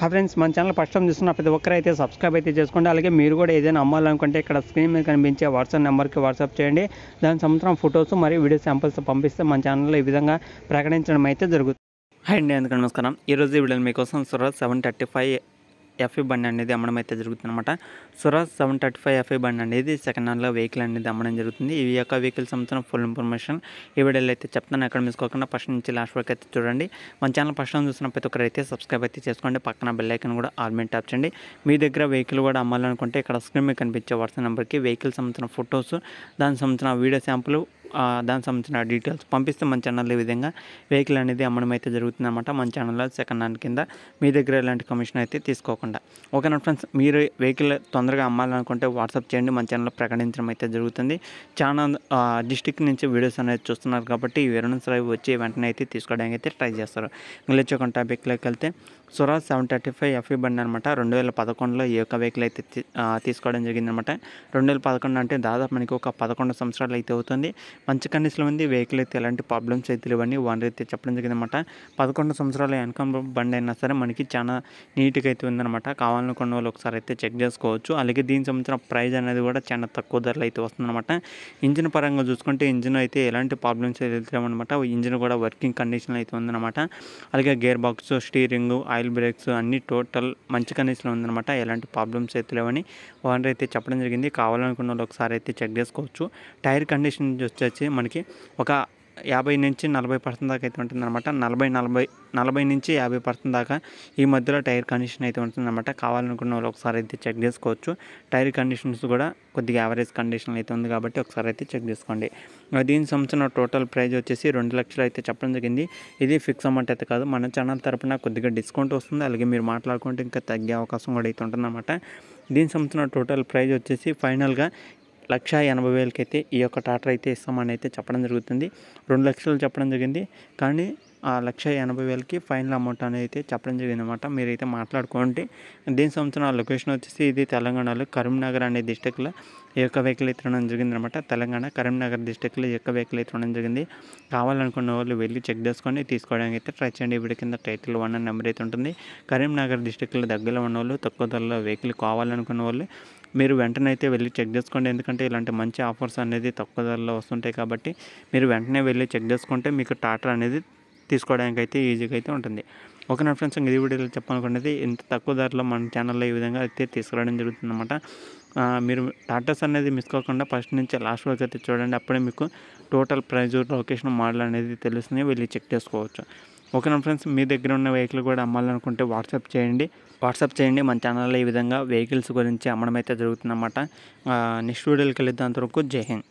Friends మన channel first time చూస్తున్న ప్రతి ఒక్కరు అయితే సబ్స్క్రైబ్ అయితే చేసుకోండి. అలాగే మీరు కూడా ఏదైనా అమ్మాలనుకుంటే ఇక్కడ స్క్రీన్ మీద కనిపించే వాట్సాప్ నెంబర్కి వాట్సాప్ చేయండి. దాని సంవత్సరం ఫొటోస్ మరియు వీడియో శాంపిల్స్ పంపిస్తే మన ఛానల్లో ఈ విధంగా ప్రకటించడం అయితే జరుగుతుంది. హాయ్ అండి, అందుకని నమస్కారం. ఈరోజు వీడియోలో మీకోసం స్వరాజ్ 735 ఎఫ్ఈ బండి అనేది అమ్మడం అయితే జరుగుతుంది అనమాట. స్వరాజ్ 735 ఎఫ్ఈ బండి అనేది సెకండ్ హ్యాండ్లో వెహికల్ అనేది అమ్మడం జరుగుతుంది. ఈ యొక్క వెహికల్ సంబంధించిన ఫుల్ ఇన్ఫర్మేషన్ ఈ వీడియోలో అయితే చెప్తాను. ఎక్కడ మిసుకోకుండా ఫస్ట్ నుంచి లాస్ట్ వరకు అయితే చూడండి. మన ఛానల్ ఫస్ట్ టైం చూసిన ప్రతి ఒక్కరు అయితే సబ్స్క్రైబ్ అయితే చేసుకోండి. పక్కన బెల్ ఐకాన్ కూడా ఆల్ మీద ట్యాప్ చేయండి. మీ దగ్గర వెహికల్ కూడా అమ్మాలనుకుంటే ఇక్కడ స్క్రీన్ మీద కనిపించే వాట్సాప్ నెంబర్కి వెహికల్ సంబంధించిన ఫొటోస్, దానికి సంబంధించిన వీడియో శాంపుల్, దానికి సంబంధించిన డీటెయిల్స్ పంపిస్తే మన ఛానల్ ఈ విధంగా వెహికల్ అనేది అమ్మడం అయితే జరుగుతుంది అనమాట. మన ఛానల్లో సెకండ్ హ్యాండ్ కింద మీ దగ్గర ఎలాంటి కమిషన్ అయితే తీసుకోకుండా. ఓకేనా ఫ్రెండ్స్, మీరు వెహికల్ తొందరగా అమ్మాలనుకుంటే వాట్సాప్ చేయండి. మన ఛానల్లో ప్రకటించడం అయితే జరుగుతుంది. చాలా డిస్టిక్ నుంచి వీడియోస్ అనేది చూస్తున్నారు కాబట్టి ఈ వివరణస్ వచ్చి వెంటనే అయితే తీసుకోవడానికి అయితే ట్రై చేస్తారు. ఇంగ్లీష్ ఒక టాపిక్లోకి వెళ్తే స్వరాజ్ 735 ఎఫ్ఈ బండి అనమాట. 2011లో ఈ యొక్క వెహికల్ అయితే తీసుకోవడం జరిగిందనమాట. 2011 అంటే దాదాపు మనకి ఒక 11 సంవత్సరాలు అయితే అవుతుంది. మంచి కండిషన్లో ఉంది వెహికల్ అయితే ఎలాంటి ప్రాబ్లమ్స్ అయితే లేవని ఓనర్ అయితే చెప్పడం జరిగిందనమాట. 11 సంవత్సరాల ఇన్కమ్ బండి అయినా సరే మనకి చాలా నీట్గా అయితే ఉందన్నమాట. కావాలనుకున్న వాళ్ళు ఒకసారి అయితే చెక్ చేసుకోవచ్చు. అలాగే దీనికి సంబంధించిన ప్రైస్ అనేది కూడా చాలా తక్కువ ధరలు అయితే వస్తుందన్నమాట. ఇంజిన్ పరంగా చూసుకుంటే ఇంజిన్ అయితే ఎలాంటి ప్రాబ్లమ్స్ అయితే లేవన్నమాట. ఇంజిన్ కూడా వర్కింగ్ కండిషన్లో అయితే ఉందన్నమాట. అలాగే gear box, steering, oil brakes అన్నీ టోటల్ మంచి కండిషన్లో ఉందన్నమాట. ఎలాంటి ప్రాబ్లమ్స్ అయితే లేవని ఓనర్ అయితే చెప్పడం జరిగింది. కావాలనుకున్న వాళ్ళు ఒకసారి అయితే చెక్ చేసుకోవచ్చు. టైర్ కండిషన్ వచ్చేసి మనకి ఒక 50 నుంచి 40% దాకా అయితే ఉంటుందన్నమాట. 40 నుంచి 50% దాకా ఈ మధ్యలో టైర్ కండిషన్ అయితే ఉంటుందన్నమాట. కావాలనుకున్న వాళ్ళు ఒకసారి అయితే చెక్ చేసుకోవచ్చు. టైర్ కండిషన్స్ కూడా కొద్దిగా యావరేజ్ కండిషన్ అయితే ఉంది కాబట్టి ఒకసారి అయితే చెక్ చేసుకోండి. దీనికి సంబంధించిన టోటల్ ప్రైస్ వచ్చేసి 2 లక్షలు అయితే చెప్పడం జరిగింది. ఇది ఫిక్స్ అమౌంట్ అయితే కాదు, మన ఛానల్ తరపున కొద్దిగా డిస్కౌంట్ వస్తుంది. అలాగే మీరు మాట్లాడుకుంటే ఇంకా తగ్గే అవకాశం కూడా అయితే ఉంటుందన్నమాట. దీనికి సంబంధించిన టోటల్ ప్రైస్ వచ్చేసి ఫైనల్గా 1,80,000 అయితే ఈ యొక్క టాటర్ అయితే ఇస్తామని అయితే చెప్పడం జరుగుతుంది. 2 లక్షలు చెప్పడం జరిగింది, కానీ ఆ 1,80,000కి ఫైనల్ అమౌంట్ అనేది అయితే చెప్పడం జరిగింది అనమాట. మీరైతే మాట్లాడుకోండి. దీని సంవత్సరం లొకేషన్ వచ్చేసి ఇది తెలంగాణలో కరీంనగర్ అనే డిస్టిక్లో ఈ యొక్క వెహికల్ అయితే ఉండడం జరిగింది అనమాట. తెలంగాణ కరీంనగర్ డిస్టిక్లో ఈ యొక్క వెహికల్ అయితే ఉండడం జరిగింది. కావాలనుకున్న వాళ్ళు వెళ్ళి చెక్ చేసుకొని తీసుకోవడానికి అయితే ట్రై చేయండి. వీడి కింద టైటిల్ 1 నెంబర్ అయితే ఉంటుంది. కరీంనగర్ డిస్టిక్లో దగ్గరలో ఉన్న వాళ్ళు, తక్కువ ధరలో వెహికల్ కావాలనుకున్న వాళ్ళు మీరు వెంటనే అయితే వెళ్ళి చెక్ చేసుకోండి. ఎందుకంటే ఇలాంటి మంచి ఆఫర్స్ అనేది తక్కువ ధరలో వస్తుంటాయి కాబట్టి మీరు వెంటనే వెళ్ళి చెక్ చేసుకుంటే మీకు టాటర్ అనేది తీసుకోవడానికి అయితే ఈజీగా అయితే ఉంటుంది. ఓకే నా ఫ్రెండ్స్, ఇది వీడియోలో చెప్పాలనుకున్నది ఇంత తక్కువ ధరలో మన ఛానల్లో ఈ విధంగా అయితే తీసుకురావడం జరుగుతుందన్నమాట. మీరు టాటర్స్ అనేది మిస్ కాకుండా ఫస్ట్ నుంచి లాస్ట్ వరకు అయితే చూడండి. అప్పుడే మీకు టోటల్ ప్రైస్, లొకేషన్, మోడల్ అనేది తెలుస్తుంది. వెళ్ళి చెక్ చేసుకోవచ్చు. ఓకేనా ఫ్రెండ్స్, మీ దగ్గర ఉన్న వెహికల్ కూడా అమ్మాలనుకుంటే వాట్సాప్ చేయండి. మన ఛానల్లో ఈ విధంగా వెహికల్స్ గురించి అమ్మడం అయితే జరుగుతుందన్నమాట. నెక్స్ట్ వీడియోకి వెళ్ళేది అంతవరకు జై హింద్.